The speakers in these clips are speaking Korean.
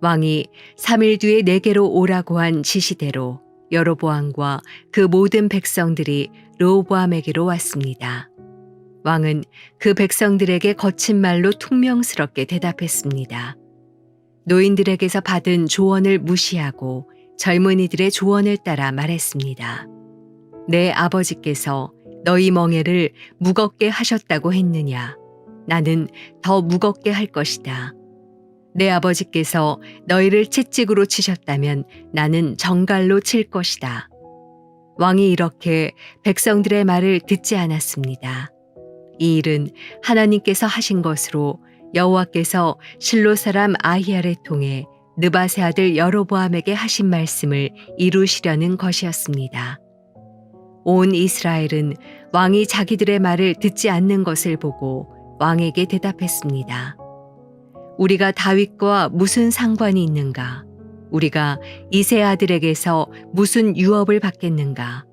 왕이 3일 뒤에 내게로 오라고 한 지시대로 여로보암과 그 모든 백성들이 르호보암에게로 왔습니다. 왕은 그 백성들에게 거친 말로 퉁명스럽게 대답했습니다. 노인들에게서 받은 조언을 무시하고 젊은이들의 조언을 따라 말했습니다. 내 아버지께서 너희 멍에를 무겁게 하셨다고 했느냐? 나는 더 무겁게 할 것이다. 내 아버지께서 너희를 채찍으로 치셨다면 나는 정갈로 칠 것이다. 왕이 이렇게 백성들의 말을 듣지 않았습니다. 이 일은 하나님께서 하신 것으로 여호와께서 실로 사람 아히야를 통해 느밧의 아들 여로보암에게 하신 말씀을 이루시려는 것이었습니다. 온 이스라엘은 왕이 자기들의 말을 듣지 않는 것을 보고 왕에게 대답했습니다. 우리가 다윗과 무슨 상관이 있는가? 우리가 이새 아들에게서 무슨 유업을 받겠는가?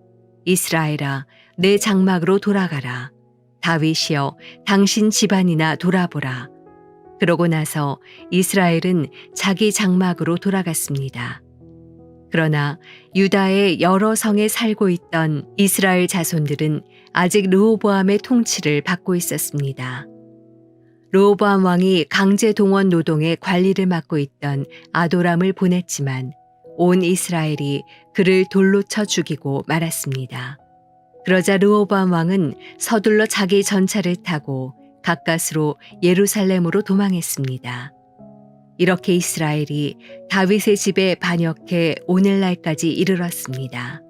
이스라엘아, 내 장막으로 돌아가라. 다윗이여, 당신 집안이나 돌아보라. 그러고 나서 이스라엘은 자기 장막으로 돌아갔습니다. 그러나 유다의 여러 성에 살고 있던 이스라엘 자손들은 아직 르호보암의 통치를 받고 있었습니다. 르호보암 왕이 강제 동원 노동의 관리를 맡고 있던 아도람을 보냈지만 온 이스라엘이 그를 돌로 쳐 죽이고 말았습니다. 그러자 르호보암 왕은 서둘러 자기 전차를 타고 가까스로 예루살렘으로 도망했습니다. 이렇게 이스라엘이 다윗의 집에 반역해 오늘날까지 이르렀습니다.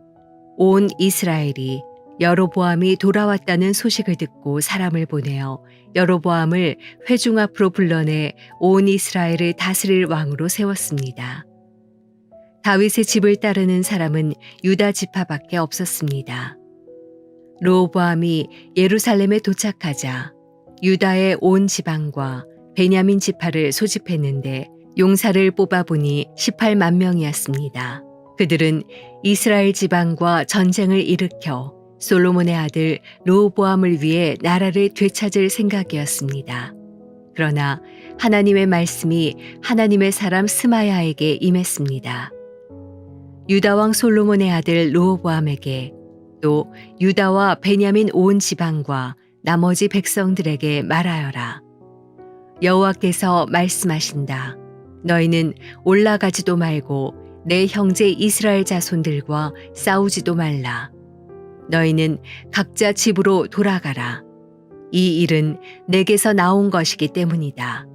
온 이스라엘이 여로보암이 돌아왔다는 소식을 듣고 사람을 보내어 여로보암을 회중 앞으로 불러내 온 이스라엘을 다스릴 왕으로 세웠습니다. 다윗의 집을 따르는 사람은 유다 지파밖에 없었습니다. 르호보암이 예루살렘에 도착하자 유다의 온 지방과 베냐민 지파를 소집했는데 용사를 뽑아보니 18만 명이었습니다. 그들은 이스라엘 지방과 전쟁을 일으켜 솔로몬의 아들 르호보암을 위해 나라를 되찾을 생각이었습니다. 그러나 하나님의 말씀이 하나님의 사람 스마야에게 임했습니다. 유다 왕 솔로몬의 아들 르호보암에게 또 유다와 베냐민 온 지방과 나머지 백성들에게 말하여라. 여호와께서 말씀하신다. 너희는 올라가지도 말고 내 형제 이스라엘 자손들과 싸우지도 말라. 너희는 각자 집으로 돌아가라. 이 일은 내게서 나온 것이기 때문이다.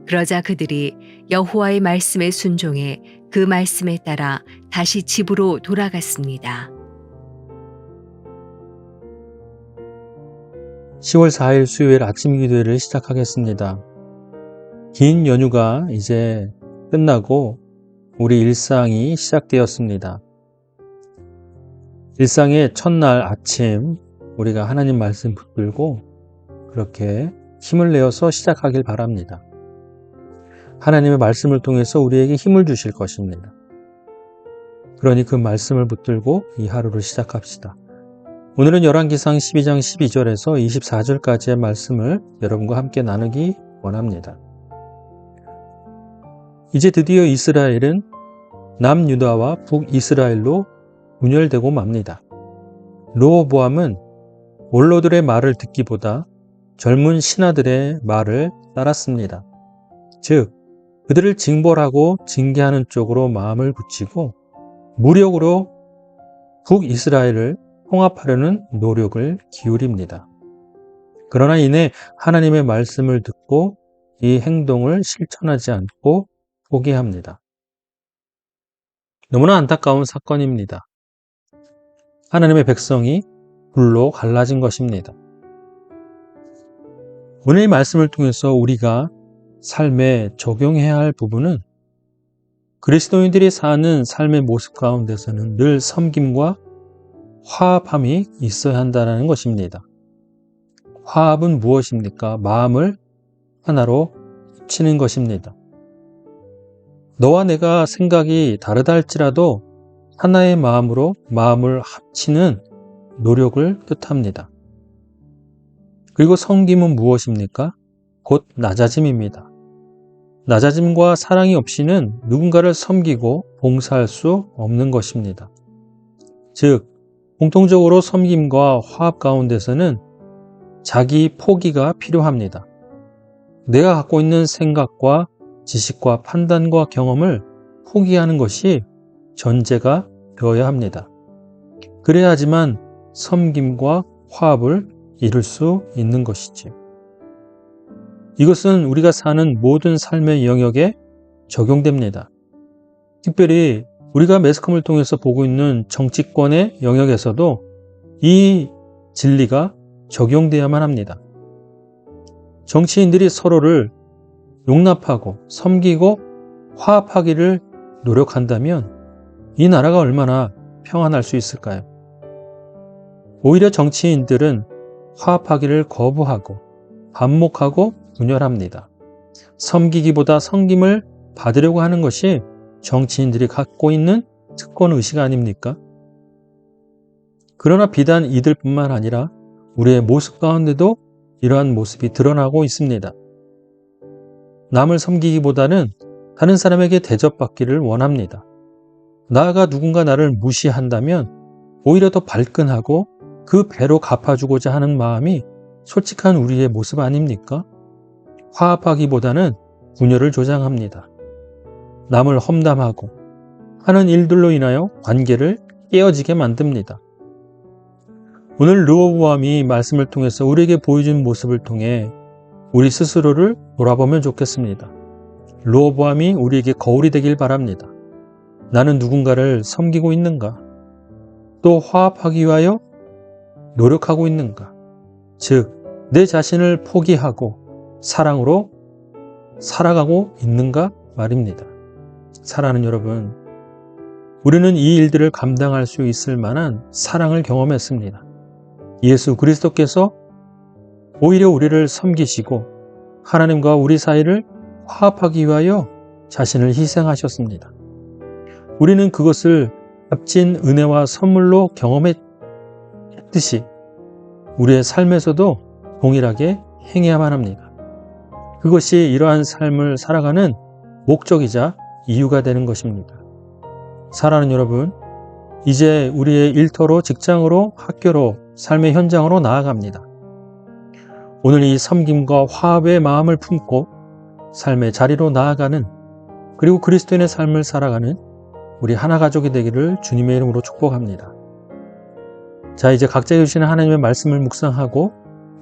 그러자 그들이 여호와의 말씀에 순종해 그 말씀에 따라 다시 집으로 돌아갔습니다. 10월 4일 수요일 아침 기도회를 시작하겠습니다. 긴 연휴가 이제 끝나고 우리 일상이 시작되었습니다. 일상의 첫날 아침 우리가 하나님 말씀 붙들고 그렇게 힘을 내어서 시작하길 바랍니다. 하나님의 말씀을 통해서 우리에게 힘을 주실 것입니다. 그러니 그 말씀을 붙들고 이 하루를 시작합시다. 오늘은 열왕기상 12장 12절에서 24절까지의 말씀을 여러분과 함께 나누기 원합니다. 이제 드디어 이스라엘은 남유다와 북이스라엘로 분열되고 맙니다. 르호보암은 원로들의 말을 듣기보다 젊은 신하들의 말을 따랐습니다. 즉, 그들을 징벌하고 징계하는 쪽으로 마음을 굳히고 무력으로 북이스라엘을 통합하려는 노력을 기울입니다. 그러나 이내 하나님의 말씀을 듣고 이 행동을 실천하지 않고 포기합니다. 너무나 안타까운 사건입니다. 하나님의 백성이 불로 갈라진 것입니다. 오늘 이 말씀을 통해서 우리가 삶에 적용해야 할 부분은 그리스도인들이 사는 삶의 모습 가운데서는 늘 섬김과 화합함이 있어야 한다는 것입니다. 화합은 무엇입니까? 마음을 하나로 합치는 것입니다. 너와 내가 생각이 다르다 할지라도 하나의 마음으로 마음을 합치는 노력을 뜻합니다. 그리고 섬김은 무엇입니까? 곧 낮아짐입니다. 낮아짐과 사랑이 없이는 누군가를 섬기고 봉사할 수 없는 것입니다. 즉, 공통적으로 섬김과 화합 가운데서는 자기 포기가 필요합니다. 내가 갖고 있는 생각과 지식과 판단과 경험을 포기하는 것이 전제가 되어야 합니다. 그래야지만 섬김과 화합을 이룰 수 있는 것이지요. 이것은 우리가 사는 모든 삶의 영역에 적용됩니다. 특별히 우리가 매스컴을 통해서 보고 있는 정치권의 영역에서도 이 진리가 적용되어야만 합니다. 정치인들이 서로를 용납하고 섬기고 화합하기를 노력한다면 이 나라가 얼마나 평안할 수 있을까요? 오히려 정치인들은 화합하기를 거부하고 반목하고 분열합니다. 섬기기보다 섬김을 받으려고 하는 것이 정치인들이 갖고 있는 특권의식 아닙니까? 그러나 비단 이들뿐만 아니라 우리의 모습 가운데도 이러한 모습이 드러나고 있습니다. 남을 섬기기보다는 다른 사람에게 대접받기를 원합니다. 나아가 누군가 나를 무시한다면 오히려 더 발끈하고 그 배로 갚아주고자 하는 마음이 솔직한 우리의 모습 아닙니까? 화합하기보다는 분열을 조장합니다. 남을 험담하고 하는 일들로 인하여 관계를 깨어지게 만듭니다. 오늘 르호보암이 말씀을 통해서 우리에게 보여준 모습을 통해 우리 스스로를 돌아보면 좋겠습니다. 르호보암이 우리에게 거울이 되길 바랍니다. 나는 누군가를 섬기고 있는가? 또 화합하기 위하여 노력하고 있는가? 즉, 내 자신을 포기하고 사랑으로 살아가고 있는가 말입니다. 사랑하는 여러분, 우리는 이 일들을 감당할 수 있을 만한 사랑을 경험했습니다. 예수 그리스도께서 오히려 우리를 섬기시고 하나님과 우리 사이를 화합하기 위하여 자신을 희생하셨습니다. 우리는 그것을 값진 은혜와 선물로 경험했듯이 우리의 삶에서도 동일하게 행해야만 합니다. 그것이 이러한 삶을 살아가는 목적이자 이유가 되는 것입니다. 사랑하는 여러분, 이제 우리의 일터로, 직장으로, 학교로, 삶의 현장으로 나아갑니다. 오늘 이 섬김과 화합의 마음을 품고 삶의 자리로 나아가는, 그리고 그리스도인의 삶을 살아가는 우리 하나 가족이 되기를 주님의 이름으로 축복합니다. 자, 이제 각자 주시는 하나님의 말씀을 묵상하고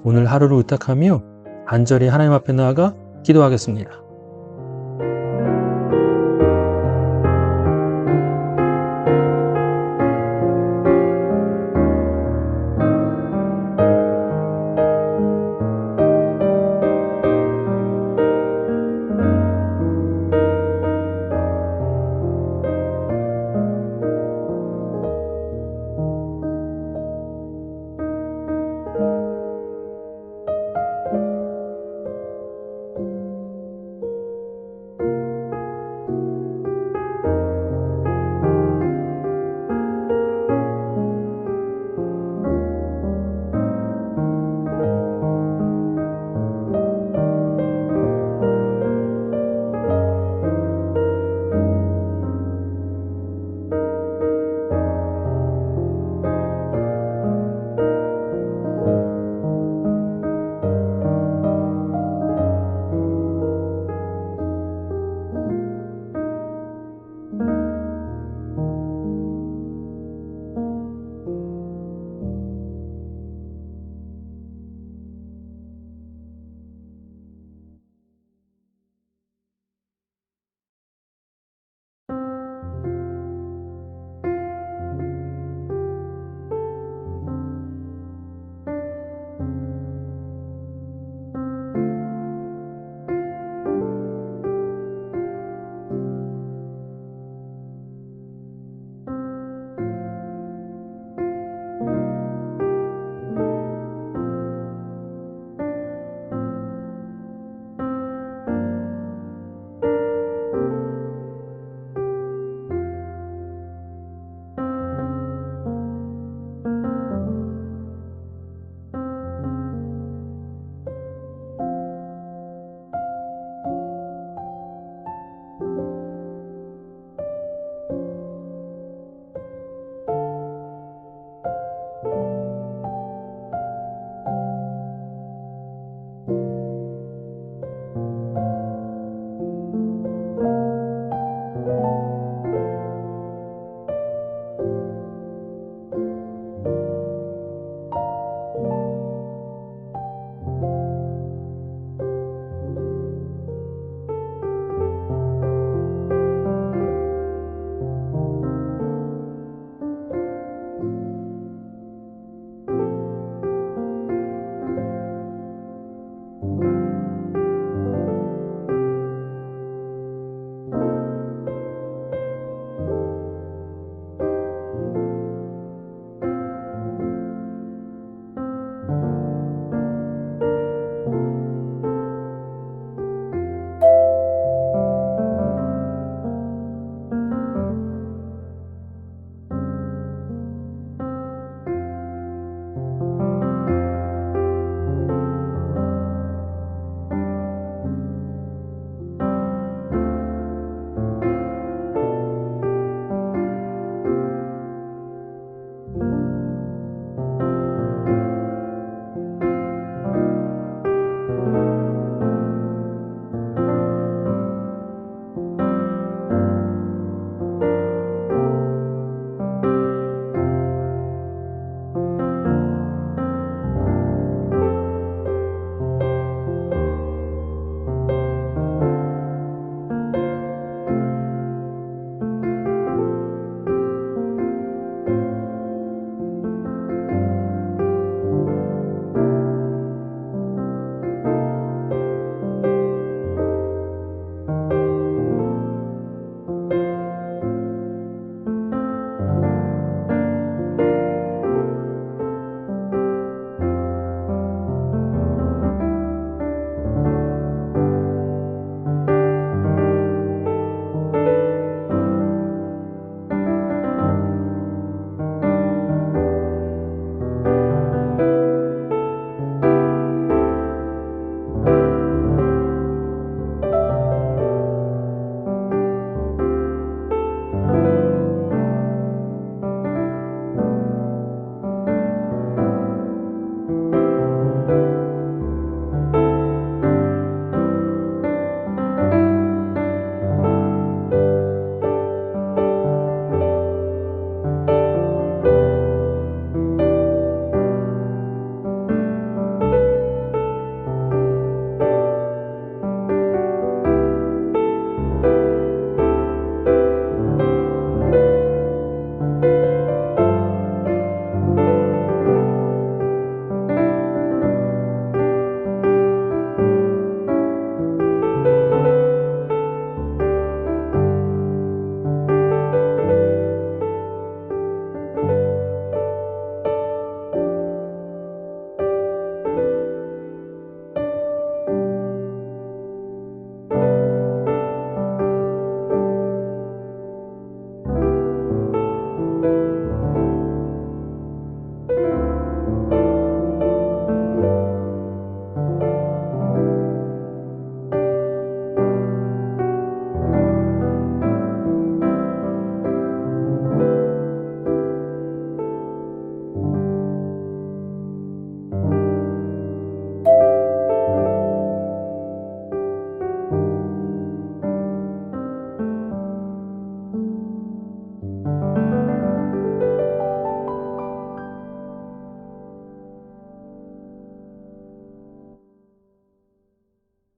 오늘 하루를 의탁하며 간절히 하나님 앞에 나아가 기도하겠습니다.